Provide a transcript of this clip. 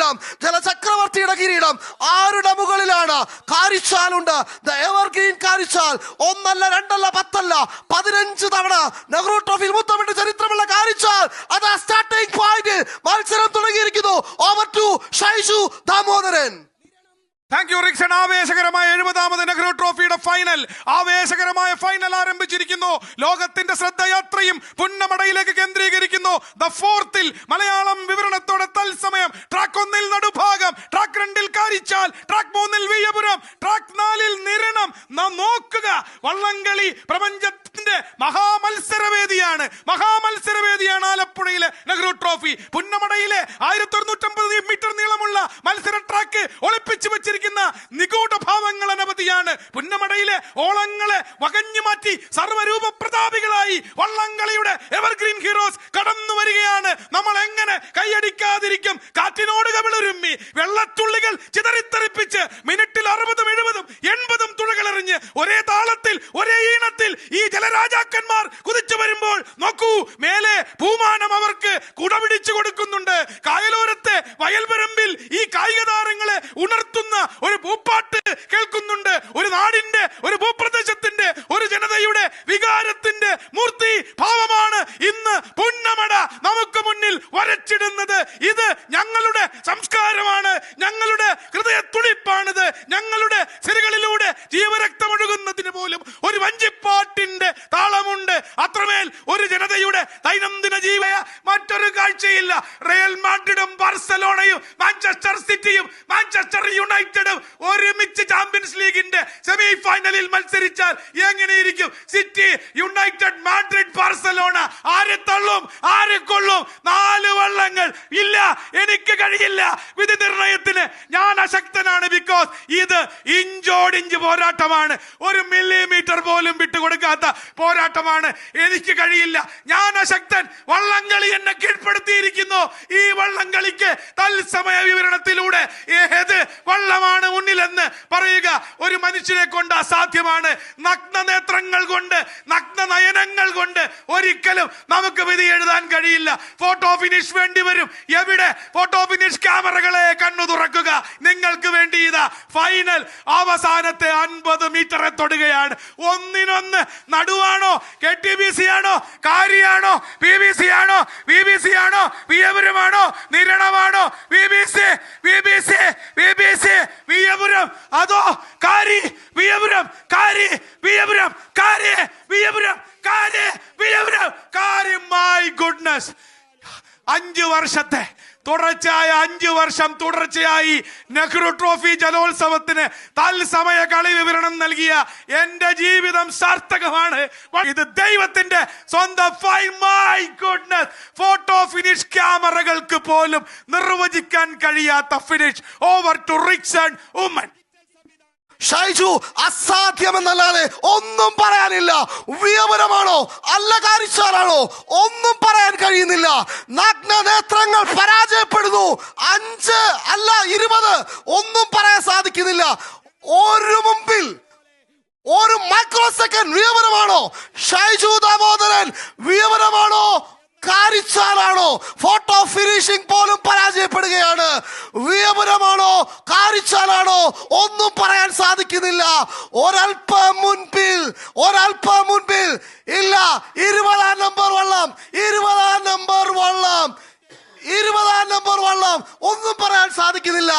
കിരീടം, ജലചക്രവർത്തിയുടെ കിരീടം ആരുടെ മുകളിലാണ്? കാരിച്ചാലുണ്ട്. The evergreen Karichal. ഒന്നല്ല, രണ്ടല്ല, 10 അല്ല, 15 തവണ നെഹ്റു ട്രോഫിയിൽ മുത്തമിട്ട് ചരിത്രമുള്ള കാരിച്ചാൽ അതാ സ്റ്റാർട്ടിംഗ് പോയിന്റ്. മത്സരം തുടങ്ങിയിരിക്കുന്നു. Over to Shaiju Damodaran. Thank you Rixon. ആവേശകരമായ 70ാമത് നെഹ്റു ട്രോഫിയുടെ ഫൈനൽ, ആവേശകരമായ ഫൈനൽ ആരംഭിച്ചിരിക്കുന്നു. ലോകത്തിന്റെ ശ്രദ്ധയാത്രയും പുന്നമടയിലേക്ക് കേന്ദ്രീകരിക്കുന്നു. ദ ഫോർത്തിൽ മലയാളം വിവരണത്തോടെ തത്സമയം track 1 Nadubhagam, track 2 Karichal, track 3 Veeyapuram, track 4 Niranam. നാം നോക്കുക, വള്ളംകളി പ്രപഞ്ചത്തിന്റെ മഹാമത്സരവേദിയാണ്. ആലപ്പുഴയിലെ നെഹ്റു ട്രോഫി. പുന്നമടയിലെ 1150 മീറ്റർ നീളമുള്ള മത്സര ട്രാക്ക് ഒളിപ്പിച്ചു വെച്ചിരിക്കുന്ന നിഗൂഢ ഭാവങ്ങൾ അനവധിയാണ്. പുന്നമടയിലെ ഓളങ്ങളെ വകഞ്ഞു മാറ്റി സർവ്വരൂപ പ്രതാപികളായി വള്ളംകളിയുടെ എവർഗ്രീൻ ഹീറോസ് കടന്നു വരികയാണ്. നമ്മൾ എങ്ങനെ കൈയടിക്കാതിരിക്കും? കാറ്റിനോട് കവിളുരുമ്മി വെള്ളത്തുള്ളികൾ ചിതറിത്തെറിപ്പിച്ച് മിനിറ്റിൽ 60, 70, 80 തുഴകളെറിഞ്ഞ് ഒരേ താളത്തിൽ, ഒരേ ഈണത്തിൽ ഈ ജലരാജാക്കന്മാർ കുതിച്ചു വരുമ്പോൾ നോക്കൂ, മേലെ ഭൂമാനം അവർക്ക് കുടപിടിച്ചു കൊടുക്കുന്നുണ്ട്. കായലോരത്തെ വയൽവരമ്പിൽ ഈ കായിക താരങ്ങളെ ഉണർത്തുന്ന ഒരു ഭൂപ്പാട്ട് കേൾക്കുന്നുണ്ട്. ഒരു നാടിന്റെ, ഒരു ഭൂപ്രദേശത്തിന്റെ, ഒരു ജനതയുടെ വികാരത്തിന്റെ മൂർത്തി ഭാവമാണ് ഇന്ന് പുന്നമട നമുക്ക് മുന്നിൽ വരച്ചിടുന്നത്. ഇത് ഞങ്ങളുടെ സംസ്കാരമാണ്, ഞങ്ങളുടെ ഹൃദയത്തുടിപ്പാണിത്. ഞങ്ങളുടെ സിരകളിലൂടെ ജീവരക്തമൊഴുകുന്നതിന് പോലും ഒരു വഞ്ചിപ്പാട്ടിന്റെ താളമുണ്ട്. അത്രമേൽ ഒരു ജനതയുടെ ദൈനംദിന ജീവയ മറ്റൊരു കാഴ്ചയില്ല. റയൽ മാഡ്രിഡും ബാർസലോണയും മാഞ്ചസ്റ്റർ സിറ്റിയും മാഞ്ചസ്റ്റർ യുണൈറ്റഡും ഒരുമിച്ച് ചാമ്പ്യൻസ് ലീഗിന്റെ സെമി ഫൈനലിൽ മത്സരിച്ചാൽ എങ്ങനെയിരിക്കും? City, United, Madrid, Barcelona. ആരെ തള്ളും, ആരെ കൊള്ളും? 4 വള്ളങ്ങൾ. ഇല്ല, എനിക്ക് കഴിയില്ല. വിധി നിർണയത്തിന് ഞാൻ അശക്തനാണ്. ബിക്കോസ് ഇത് ഇഞ്ചോടിഞ്ച് പോരാട്ടമാണ്. 1 മില്ലിമീറ്റർ പോലും വിട്ടുകൊടുക്കാത്ത പോരാട്ടമാണ്. എനിക്ക് കഴിയില്ല, ഞാൻ അശക്തൻ. വള്ളംകളി എന്നെ കീഴ്പ്പെടുത്തിയിരിക്കുന്നു. ഈ വള്ളംകളിക്ക് തത്സമയ വിവരണത്തിലൂടെ ഏത് വള്ളമാണ് മുന്നിലെന്ന് പറയുക ഒരു മനുഷ്യനെ കൊണ്ട് അസാധ്യമാണ്. നഗ്ന നേത്രങ്ങൾ കൊണ്ട്, നഗ്ന നയനങ്ങൾ കൊണ്ട് ഒരിക്കലും നമുക്ക് വിധി എഴുതാൻ കഴിയില്ല. ഫോട്ടോ ഫിനിഷ് വേണ്ടി വരും. എവിടെ ഫോട്ടോ ഫിനിഷ്? ക്യാമറകളെ കണ്ണു തുറക്കുക. നിങ്ങൾക്ക് വേണ്ടി ഇതാ ഫൈനൽ. അവസാനത്തെ 50 മീറ്ററെ തൊടുകയാണ്. ഒന്നിനൊന്ന് നടുവാണോ? KTBC ആണോ? കാരിയാണോ? BBC ആണോ? BBC ആണോ? വിയ്യപുരമാണോ? നിരണമാണോ? BBC വിയ്യപുരം, അതോ കാരി വിയ്യപുരം? കാരി വിയ്യപുരം, കാരി വിയ്യപുരം, കാരി വിയ്യപുരം, കാരി. മൈ ഗുഡ്നസ്, 5 വർഷത്തെ തുടർച്ചയായ 5 വർഷം തുടർച്ചയായി നെഹ്റു ട്രോഫി ജലോത്സവത്തിന് തത്സമയ കളി വിവരണം നൽകിയ എന്റെ ജീവിതം സാർത്ഥകമാണ്. ഇത് ദൈവത്തിന്റെ സ്വന്തം fine. My goodness, photo finish ക്യാമറകൾക്ക് പോലും നിർവചിക്കാൻ കഴിയാത്ത finish. Over to Rixon Oommen. Shaiju, അസാധ്യമെന്നല്ലാതെ ഒന്നും പറയാനില്ല. വിയ്യപുരമാണോ അല്ല കാരിച്ചാലാണോ ഒന്നും പറയാൻ കഴിയുന്നില്ല. നഗ്ന നേത്രങ്ങൾ പരാജയപ്പെടുന്നു. 5 അല്ല 20 ഒന്നും പറയാൻ സാധിക്കുന്നില്ല. ഒരു മുമ്പിൽ ഒരു മൈക്രോ സെക്കൻഡ്. വിയ്യപുരമാണോ ഷൈജു ദാമോദരൻ? വിയ്യപുരമാണോ കാരിച്ചാലാണോ? ഫോട്ടോ ഫിനിഷിംഗ് പോലും പരാജയപ്പെടുകയാണ്. വിയ്യപുരമാണോ കാരിച്ചാലാണോ ഒന്നും പറയാൻ സാധിക്കുന്നില്ല. ഒരൽപ്പം മുൻപിൽ ഇല്ല. 20ാം നമ്പർ വള്ളം, 20ാം നമ്പർ വള്ളം ഒന്നും പറയാൻ സാധിക്കുന്നില്ല.